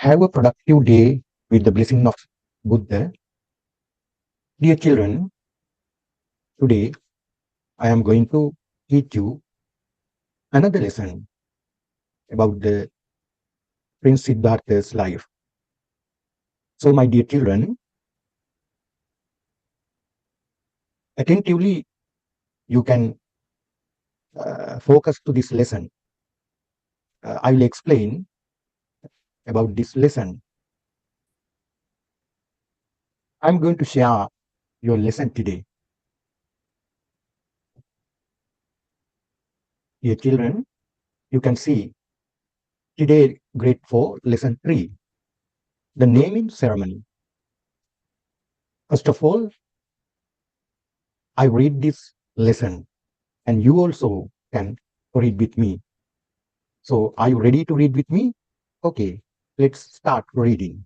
Have a productive day with the blessing of Buddha. Dear children, today I am going to teach you another lesson about the Prince Siddhartha's life. So, my dear children, attentively you can focus to this lesson. I will explain about this lesson. I'm going to share your lesson today. Dear children, you can see today grade 4 lesson 3, the naming ceremony. First of all, I read this lesson and you also can read with me. So, are you ready to read with me? Okay, let's start reading.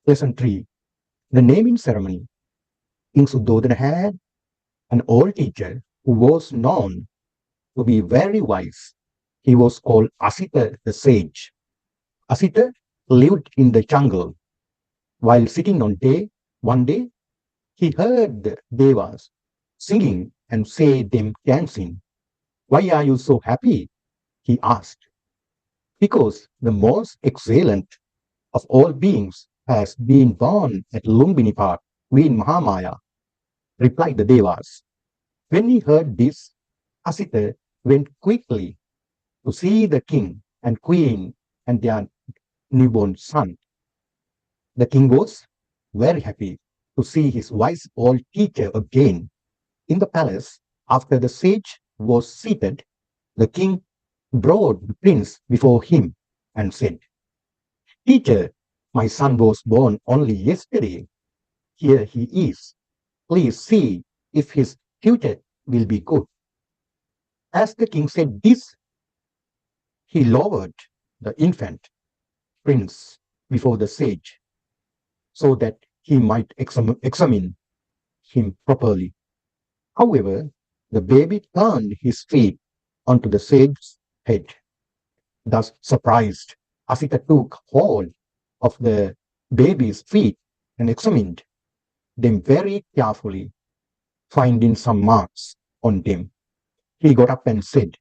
Lesson 3, the naming ceremony. King Suddhodana had an old teacher who was known to be very wise. He was called Asita the sage. Asita lived in the jungle. While sitting one day, he heard the devas singing and say them dancing. Why are you so happy? He asked. Because the most excellent of all beings has been born at Lumbini Park, Queen Mahamaya, replied the devas. When he heard this, Asita went quickly to see the king and queen and their newborn son. The king was very happy to see his wise old teacher again. In the palace, after the sage was seated, the king brought the prince before him and said, Teacher, my son was born only yesterday. Here he is. Please see if his future will be good. As the king said this, he lowered the infant prince before the sage so that he might examine him properly. However, the baby turned his feet onto the sage's head. Thus surprised, Asita took hold of the baby's feet and examined them very carefully, finding some marks on them. He got up and said,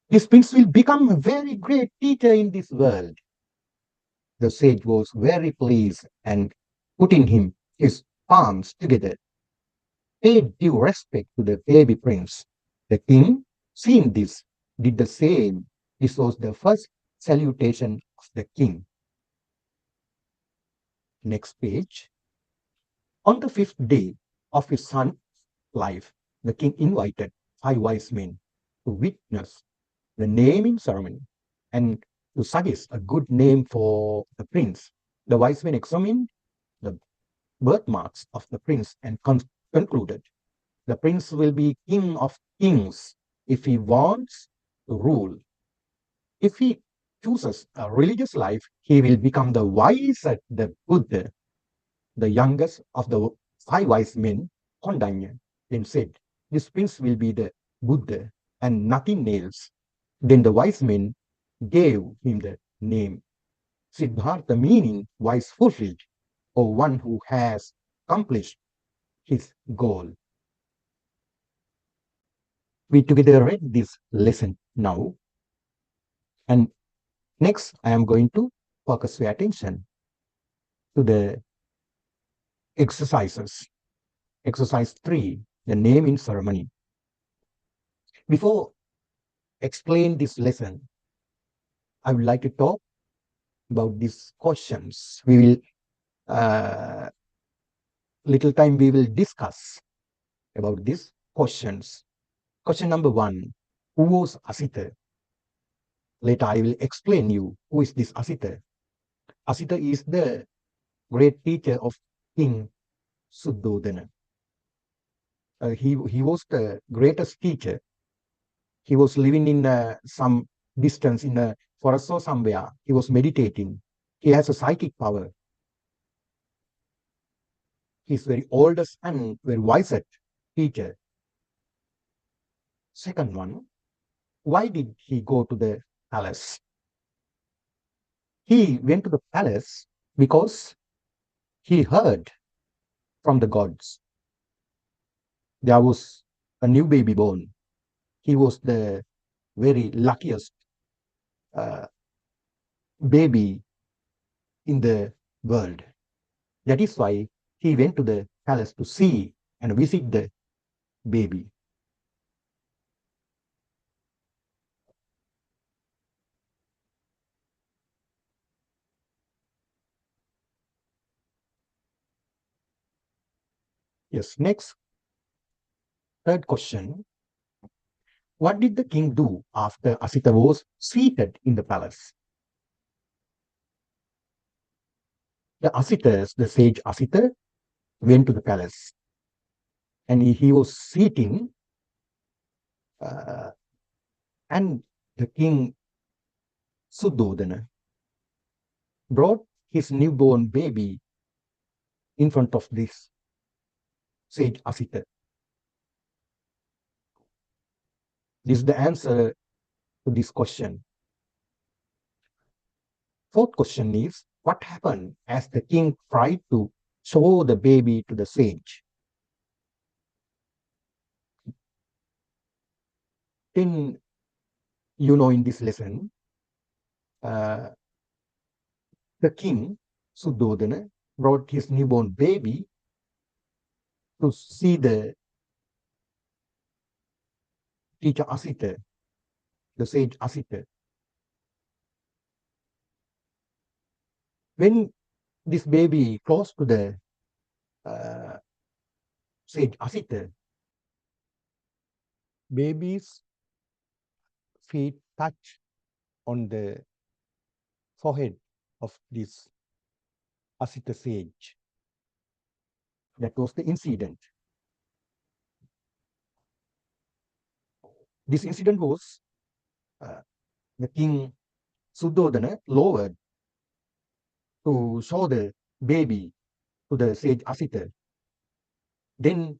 This prince will become a very great teacher in this world. The sage was very pleased and putting his palms together, paid due respect to the baby prince. The king, seeing this, did the same. This was the first salutation of the king. Next page. On the fifth day of his son's life, the king invited 5 wise men to witness the naming ceremony and to suggest a good name for the prince. The wise men examined the birthmarks of the prince and concluded the prince will be king of kings if he wants to rule. If he chooses a religious life, he will become the wisest, the Buddha. The youngest of the 5 wise men, Kondanya, then said, This prince will be the Buddha and nothing else. Then the wise men gave him the name Siddhartha, meaning wise fulfilled, or one who has accomplished his goal. We together read this lesson now, and next I am going to focus your attention to the exercises. Exercise 3, the naming ceremony. Before explain this lesson, I would like to talk about these questions. We will little time we will discuss about these questions. Question number 1, who was Asita? Later I will explain you who is this Asita. Asita is the great teacher of King Suddhodana. He was the greatest teacher. He was living in some distance in a forest or somewhere. He was meditating. He has a psychic power. He's very oldest and very wisest teacher. Second one, Why did he go to the palace? He went to the palace because he heard from the gods there was a new baby born. He was the very luckiest uh, baby in the world. That is why he went to the palace to see and visit the baby. Yes, next, third question. What did the king do after Asita was seated in the palace? The sage Asita, went to the palace and he was sitting, uh, and the king Suddhodana brought his newborn baby in front of this sage Asita. This is the answer to this question. Fourth question is, what happened as the king tried to show the baby to the sage? Then, in this lesson, uh, the king, Suddhodana, brought his newborn baby to see the teacher Asita, the sage Asita. When this baby close to the uh, sage Asita, baby's feet touch on the forehead of this Asita sage. That was the incident. This incident was uh, the king Suddhodana lowered to show the baby to the sage Asita. Then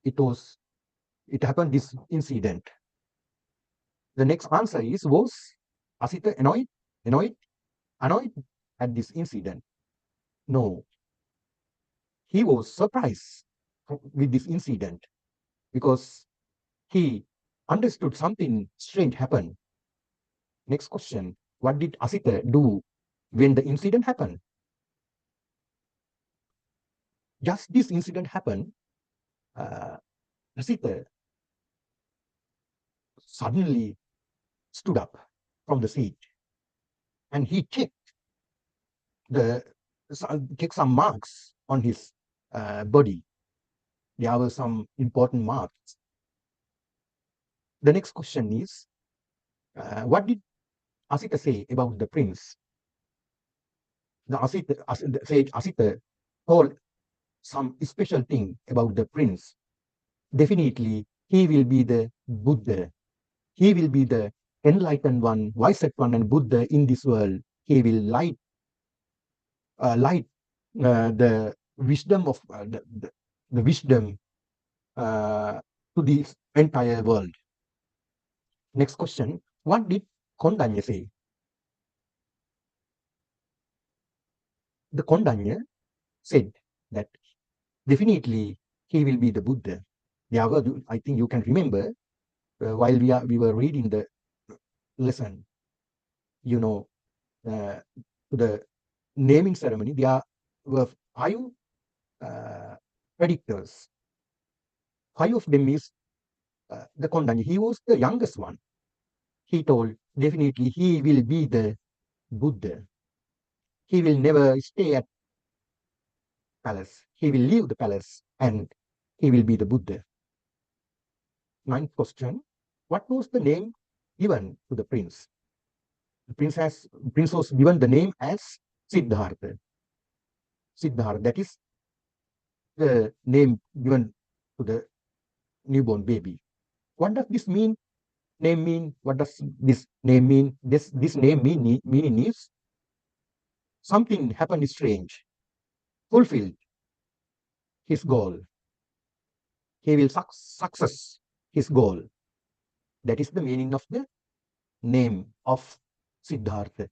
it happened this incident. The next answer is, was Asita annoyed, annoyed at this incident? No, he was surprised with this incident because he understood something strange happened. Next question, what did Asita do when the incident happened? Just this incident happened, uh, Asita suddenly stood up from the seat and he the checked some marks on his body. There were some important marks. The next question is, what did Asita say about the prince? The sage Asita told some special thing about the prince. Definitely, he will be the Buddha. He will be the enlightened one, wisest one, and Buddha in this world. He will light the wisdom of the wisdom to the entire world. Next question, what did Kondanya say? The Kondanya said that definitely he will be the Buddha. There were, I think you can remember, while we were reading the lesson, you know, uh, the naming ceremony, there were five uh, predictors. Five of them is the Kondanya. He was the youngest one. He told definitely he will be the Buddha. He will never stay at palace. He will leave the palace and he will be the Buddha. Ninth question, what was the name given to the prince? The prince was given the name as Siddhartha. Siddhartha, that is the name given to the newborn baby. What does this mean? Name mean? What does this name mean? This name meaning is something happened strange, fulfilled his goal. He will success his goal. That is the meaning of the name of Siddhartha.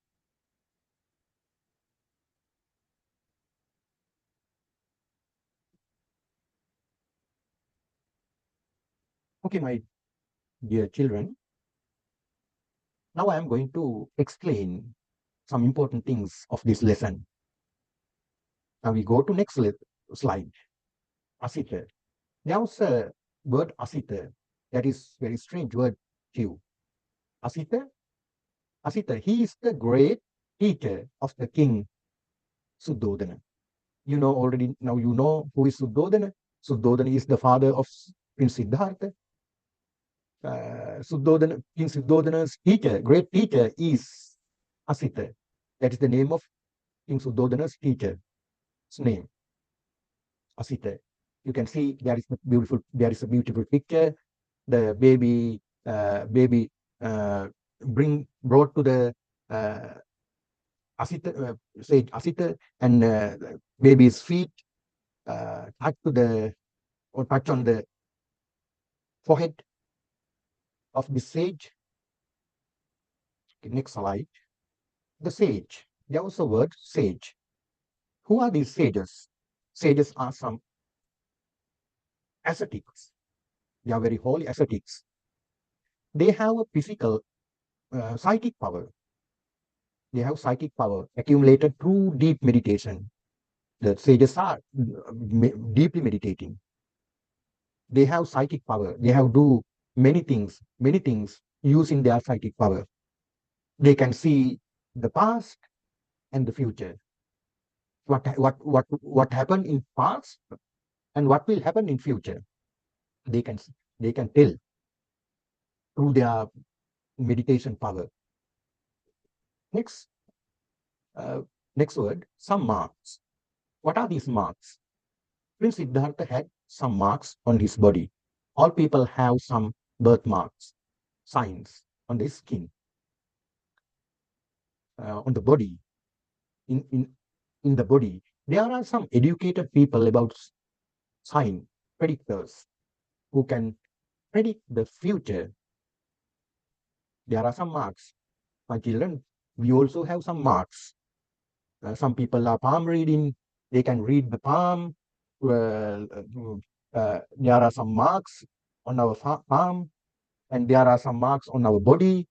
Okay, my dear children, now I am going to explain some important things of this lesson. Now we go to next slide. Asita. There's a word Asita that is very strange word to you. Asita, Asita, he is the great teacher of the king Suddhodana. You know already, now you know who is Suddhodana. Suddhodana is the father of Prince Siddhartha. Suddhodana, King Suddhodana's teacher, great teacher is Asita. That is the name of King Suddhodana's teacher's name, Asita. You can see there is a beautiful picture. The baby uh, brought to the uh, Asita, sage Asita, and baby's feet touch to the or touch on the forehead of the sage. Okay, next slide. The sage. There was a word sage. Who are these sages? Sages are some ascetics. They are very holy ascetics. They have a physical, psychic power. They have psychic power accumulated through deep meditation. The sages are deeply meditating. They have psychic power. They have do many things using their psychic power. They can see the past and the future. What happened in past and what will happen in future. They can they can tell through their meditation power. Next, uh, next word, some marks. What are these marks? Prince Siddhartha had some marks on his body. All people have some birthmarks, signs on the skin, on the body, in, in, in the body. There are some educated people about sign predictors who can predict the future. There are some marks. My children, we also have some marks. Some people are palm reading, they can read the palm. There are some marks on our palm, and there are some marks on our body,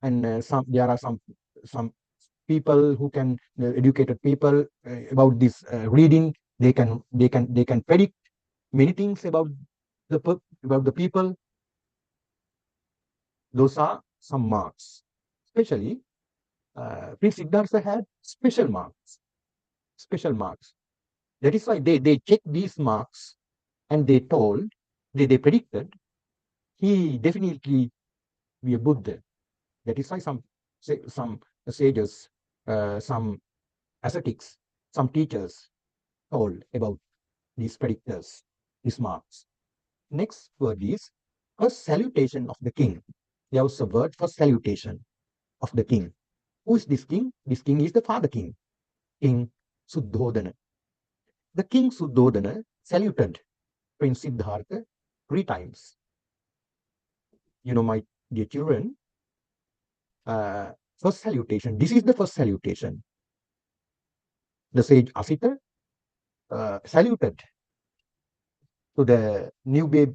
and there are some people who can educated people about this reading. They can predict many things about about the people. Those are some marks. Especially, Prince Siddhartha had special marks. Special marks. That is why they checked these marks and they predicted he definitely be a Buddha. That is why some sages, some ascetics, some teachers told about these predictors, these marks. Next word is first salutation of the king. There was a word for salutation of the king. Who is this king? This king is the father king, King Suddhodana. The king Suddhodana saluted Prince Siddhartha 3 times. My dear children, first salutation. This is the first salutation. The sage Asita saluted to the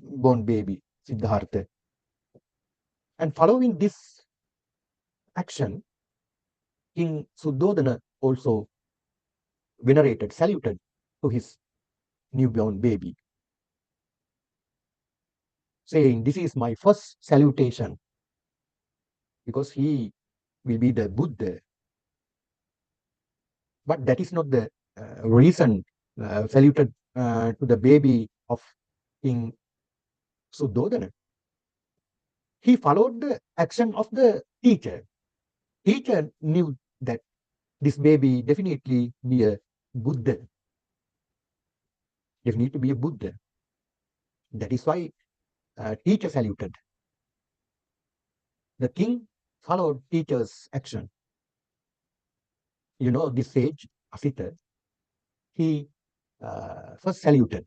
born baby Siddhartha. And following this action, King Suddhodana also saluted to his newborn baby, saying, "This is my first salutation," because he will be the Buddha. But that is not the reason saluted to the baby of King Suddhodana. He followed the action of the teacher. Teacher knew that this baby definitely be a Buddha, definitely be a Buddha. That is why teacher saluted. The king followed teacher's action. This sage, Asita, he first saluted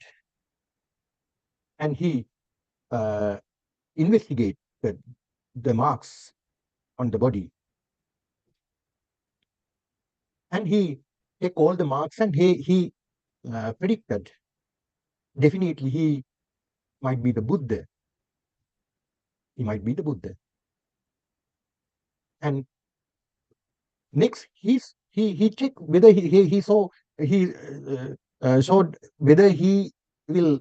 and he uh, investigate. predicted the marks on the body, and he take all the marks, and he predicted definitely he might be the Buddha. He might be the Buddha. And next, he checked whether he saw showed whether will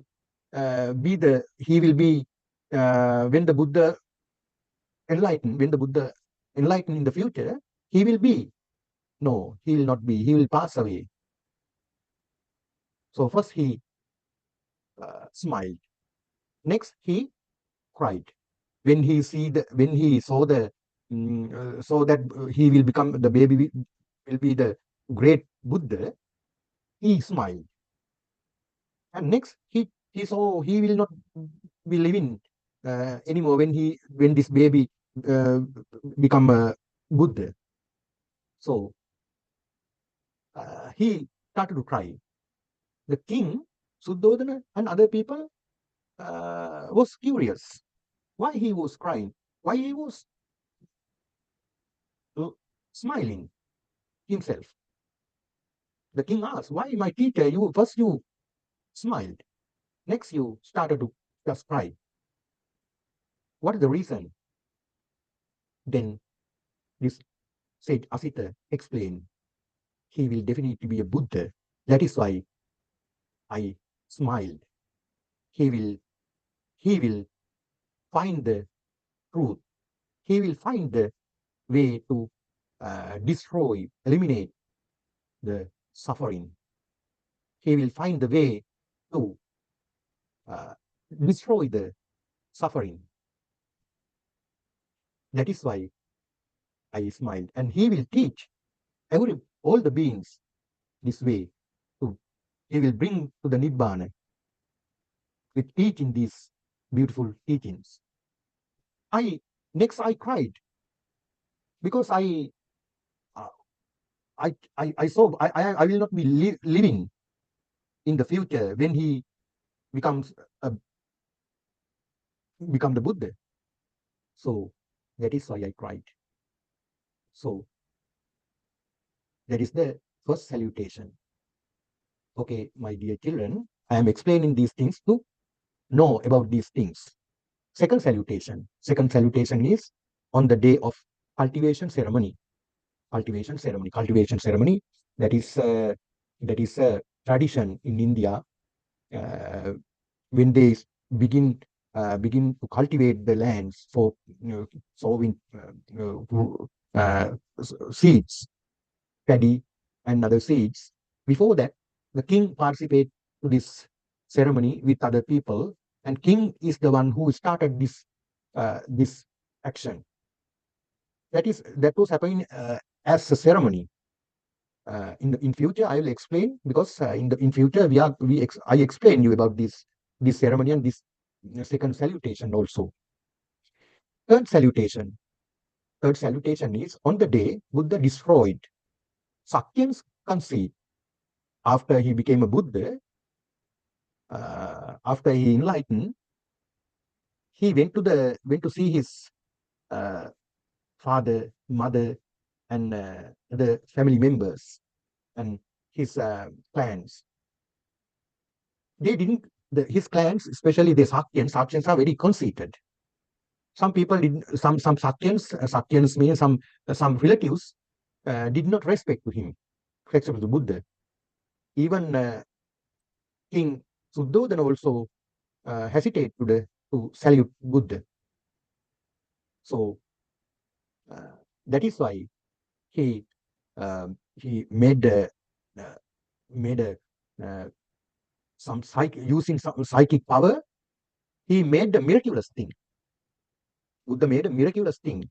he will be when the Buddha when the Buddha enlighten in the future, he will be. No, he will not be. He will pass away. So first he smiled. Next he cried when he saw so that he will become the baby will be the great Buddha. He smiled, and next he saw he will not be living anymore when this baby uh, become a Buddha. So he started to cry. The king Suddhodana and other people was curious why he was crying, why he was uh, smiling himself. The king asked, "Why, my teacher? You smiled. Next, you started to just cry. What is the reason?" Then this said Asita explained, "He will definitely be a Buddha. That is why I smiled. He will he will find the truth. He will find the way to eliminate the suffering. He will find the way to uh, destroy the suffering. That is why I smiled. And he will teach all the beings this way. To, he will bring to the Nibbana with teaching these beautiful teachings." I I cried because uh, I saw I will not be living in the future when he becomes become the Buddha. So that is why I cried. So that is the first salutation. Okay, my dear children, I am explaining these things to know about these things. Second salutation. Second salutation is on the day of cultivation ceremony. Cultivation ceremony. Cultivation ceremony. That is a tradition in India uh, when they begin begin to cultivate the lands for sowing seeds, paddy, and other seeds. Before that, the king participates to this ceremony with other people, and king is the one who started this action. That was happening as a ceremony. In future, I will explain because in future I explain you about this ceremony and this second salutation also. Third salutation. Third salutation is on the day Buddha destroyed Sakyan's conceit. After he became a Buddha, after he enlightened, he went to see his uh, father, mother, and the family members and his clans. They didn't. His clans, especially the Sakyans are very conceited. Some people did some Sakyans mean some relatives did not respect to him, except the Buddha. Even King Suddhodana also hesitate to salute Buddha. So uh, that is why he he uh, made a uh, using some psychic power. He made a miraculous thing. Buddha made a miraculous thing.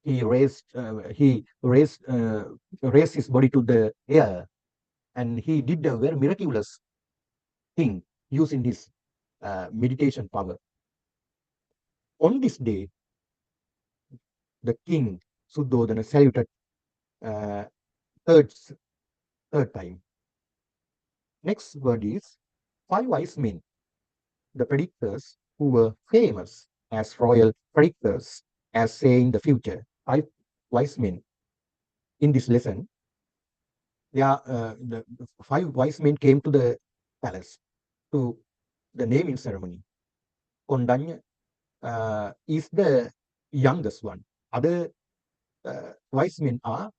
He raised his body to the air, and he did a very miraculous thing using his meditation power. On this day, the king Suddhodana saluted uh, third, third time. Next word is five wise men, the predictors who were famous. as royal predictors, as saying the future. Five wise men. In this lesson, the five wise men came to the palace to the naming ceremony. Kondanya is the youngest one. Other wise men are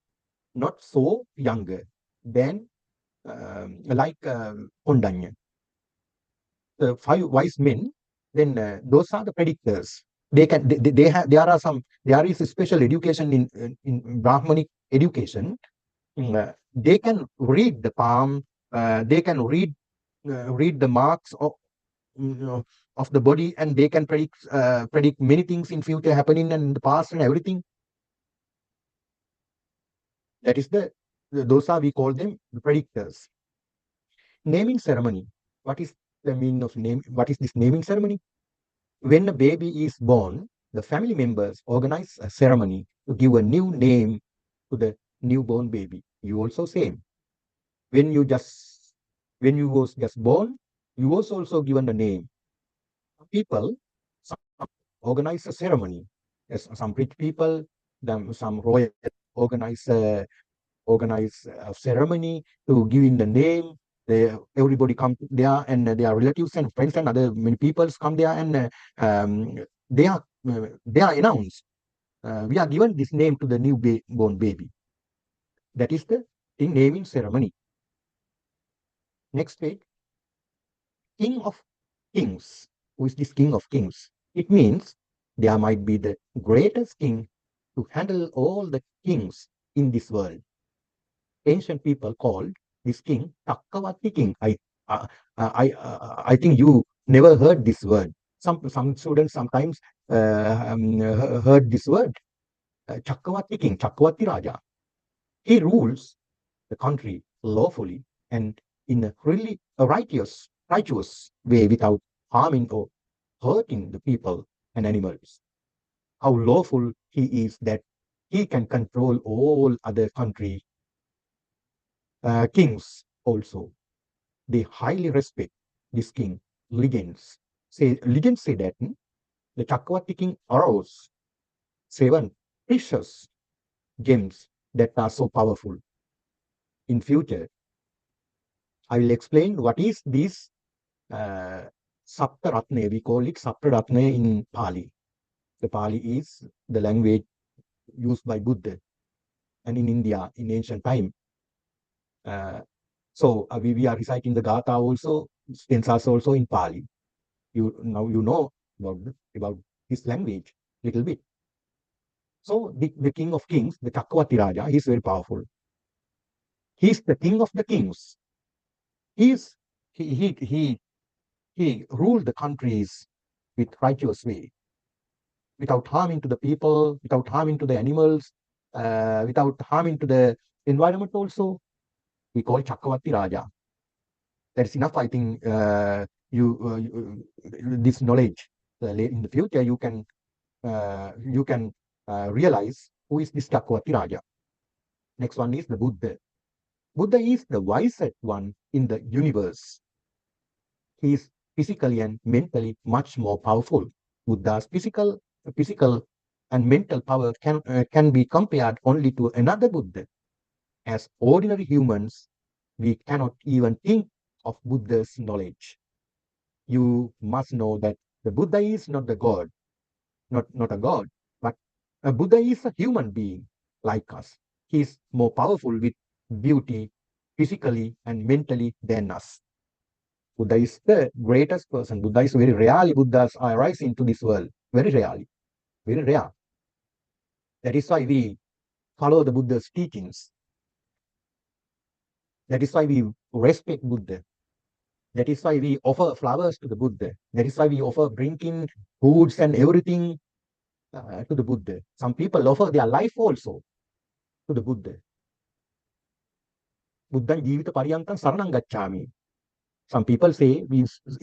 not so younger than like Kondanya. The five wise men, then those are the predictors. They have there is a special education in Brahmanic education. They can read the palm, they can read the marks of the body, and they can predict many things in future happening and in the past and everything. That is those are, we call them the predictors. Naming ceremony. What is the meaning of name? What is this naming ceremony? When a baby is born, the family members organize a ceremony to give a new name to the newborn baby. You also same. When you just when you was just born, you was also given a name. People organize a ceremony. Yes, some rich people, then some royal organize a ceremony to give in the name. Everybody come there, and their relatives and friends and other many peoples come there, and they are they are announced. We are given this name to the born baby. That is the naming ceremony. Next page. King of kings. Who is this king of kings? It means there might be the greatest king to handle all the kings in this world. Ancient people called this king Takkavati king. I think you never heard this word. Some students sometimes heard this word. Chakkavati king, Chakkavati Raja. He rules the country lawfully and in a really righteous way without harming or hurting the people and animals. How lawful he is that he can control all other country kings also. They highly respect this king. Legends say that the Chakravarti king arose seven precious gems that are so powerful. In future, I will explain what is this uh, Saptaratne. We call it Saptaratne in Pali. The Pali is the language used by Buddha and in India in ancient time. Uh, we are reciting the Gatha also, stanzas also in Pali. You know about this language little bit. So the king of kings, the Chakravarti Raja, he is very powerful. He is the king of the kings. He is he ruled the countries with righteous way, without harming to the people, without harming to the animals, without harming to the environment also. We call Chakravarti Raja. That's enough, I think. This knowledge in the future you can realize who is this Chakravarti Raja. Next one is the Buddha. Buddha is the wisest one in the universe. He is physically and mentally much more powerful. Buddha's physical and mental power can be compared only to another Buddha. As ordinary humans, we cannot even think of Buddha's knowledge. You must know that the Buddha is not the God, not a God, but a Buddha is a human being like us. He is more powerful with beauty physically and mentally than us. Buddha is the greatest person. Buddha is very rarely Buddhas are rise into this world. Very rarely. Very rare. That is why we follow the Buddha's teachings. That is why we respect Buddha. That is why we offer flowers to the Buddha. That is why we offer drinking, foods, and everything to the Buddha. Some people offer their life also to the Buddha. Buddhan jivita paryankan saranam gacchami. Some people say,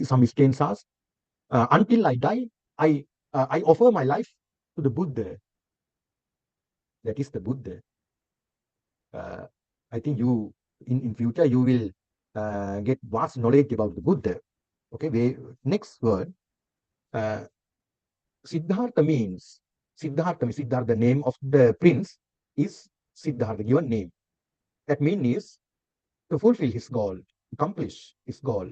some stanzas, until I die, I offer my life to the Buddha. That is the Buddha. Uh, I think in future you will get vast knowledge about the Buddha. Okay, next word, uh, Siddhartha means, Siddhartha, the name of the prince is Siddhartha, given name. That means is to fulfill his goal, accomplish his goal.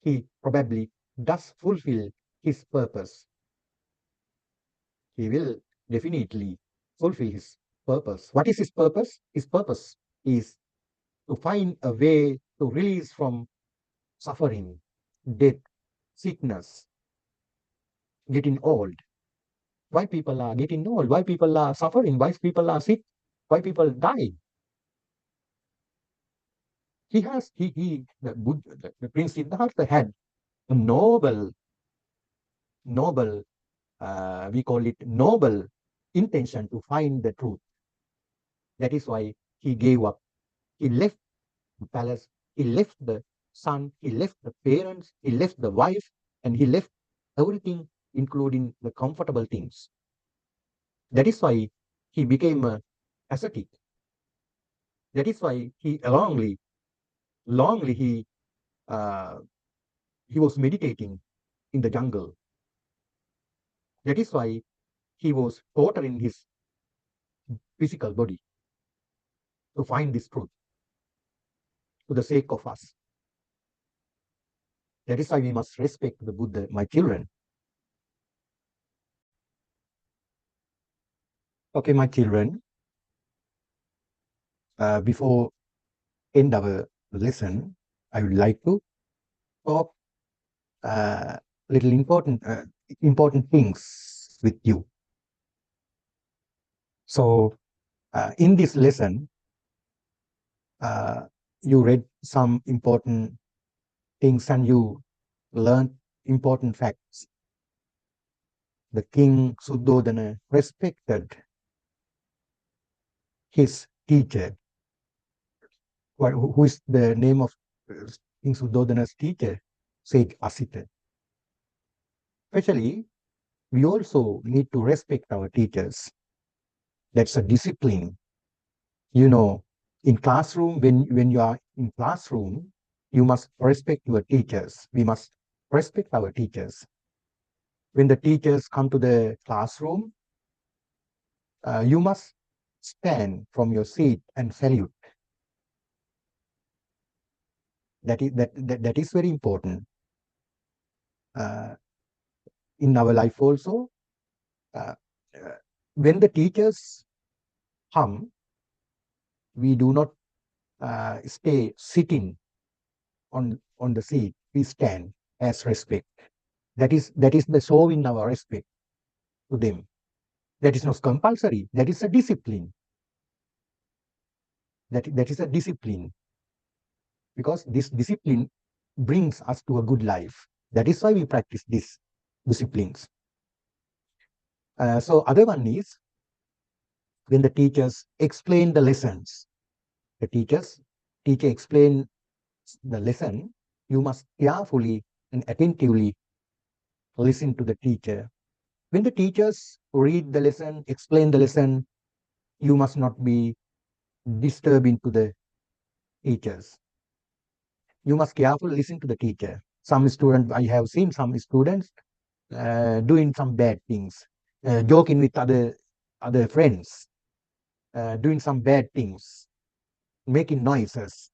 He probably does fulfill his purpose. He will definitely fulfill his purpose. What is his purpose? His purpose is to find a way to release from suffering, death, sickness, getting old. Why people are getting old? Why people are suffering? Why people are sick? Why people die? The Prince Siddhartha had a noble, we call it noble intention to find the truth. That is why he gave up. He left the palace, he left the son, he left the parents, he left the wife, and he left everything, including the comfortable things. That is why he became a ascetic. That is why longly uh, he was meditating in the jungle. That is why he was torturing his physical body to find this truth to the sake of us. That is why we must respect the Buddha, my children. Okay, my children, before end our lesson, I would like to talk little important things with you. So, in this lesson, uh, you read some important things and you learned important facts. The king Suddhodana respected his teacher. Who is the name of King Suddhodana's teacher? Sage Asita. Especially, we also need to respect our teachers. That's a discipline. You know, in classroom, when you are in classroom, you must respect your teachers. We must respect our teachers. When the teachers come to the classroom, you must stand from your seat and salute. That is very important. Uh, in our life also, uh, uh, when the teachers come, we do not stay sitting on the seat. We stand as respect. That is the showing our respect to them. That is not compulsory. That is a discipline. That is a discipline, because this discipline brings us to a good life. That is why we practice these disciplines. So other one is when the teachers explain the lessons. The teacher explain the lesson. You must carefully and attentively listen to the teacher. When the teachers read the lesson, explain the lesson, you must not be disturbing to the teachers. You must carefully listen to the teacher. Some students, I have seen some students doing some bad things, joking with other friends, doing some bad things, making noises.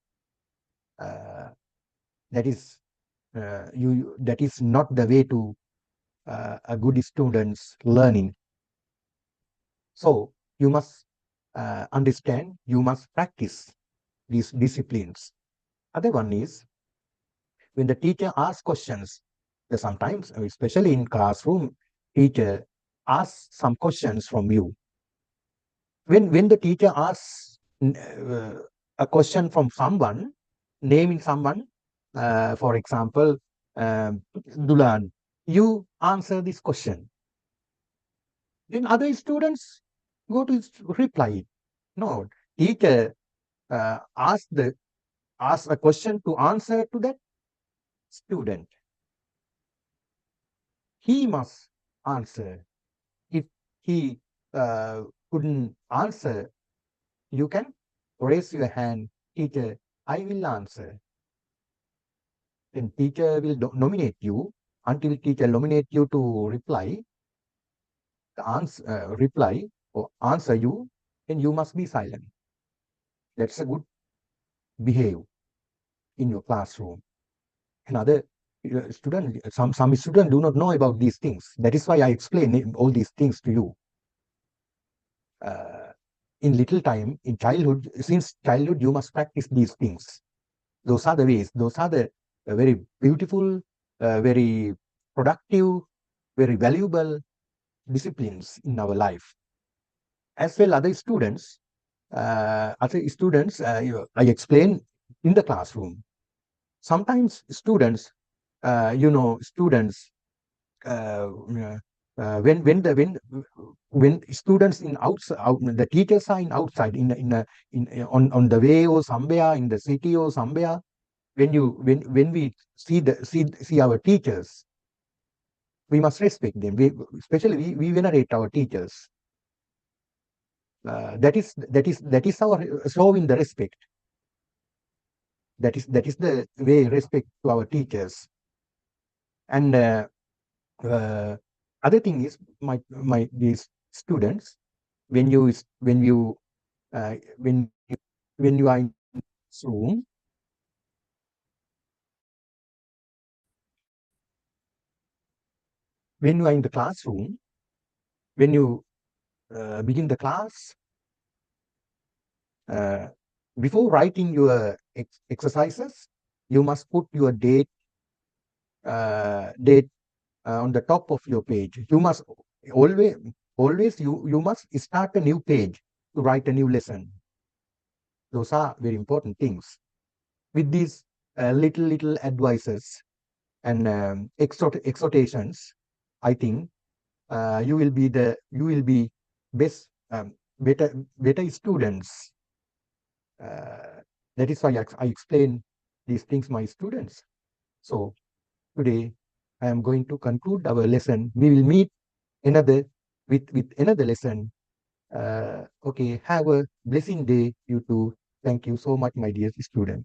Uh, that is that is not the way to a good student's learning. So you must understand. You must practice these disciplines. Other one is when the teacher asks questions. Sometimes, especially in classroom, teacher asks some questions from you. When the teacher asks a question from someone, naming someone, for example, Dulan, you answer this question. Then other students go to reply. No, teacher ask a question to answer to that student. He must answer. If he couldn't answer, you can raise your hand, teacher, I will answer. Then teacher will nominate you. Until teacher nominate you to reply, reply or answer you, then you must be silent. That's a good behave in your classroom. Another student, some students do not know about these things. That is why I explain all these things to you. Uh, in little time, in childhood, since childhood, you must practice these things. Those are the ways. Those are the very beautiful, very productive, very valuable disciplines in our life. As well, other students, I explain in the classroom. Sometimes students, students, uh, uh, when students in outside, the teachers are in outside on the way or somewhere in the city or somewhere. When we see our teachers, we must respect them. Especially we venerate our teachers. That is our showing the respect. That is the way respect to our teachers. And uh, other thing is my these students, when you is- when you are in this room, when you are in the classroom, when you begin the class, uh, before writing your exercises, you must put your date on the top of your page. You must always always you must start a new page to write a new lesson. Those are very important things. With these little advices and exhortations, I think you will be best better students. Uh, that is why I explain these things my students. So today I am going to conclude our lesson. We will meet another with another lesson. Okay, have a blessing day, you too. Thank you so much, my dear student.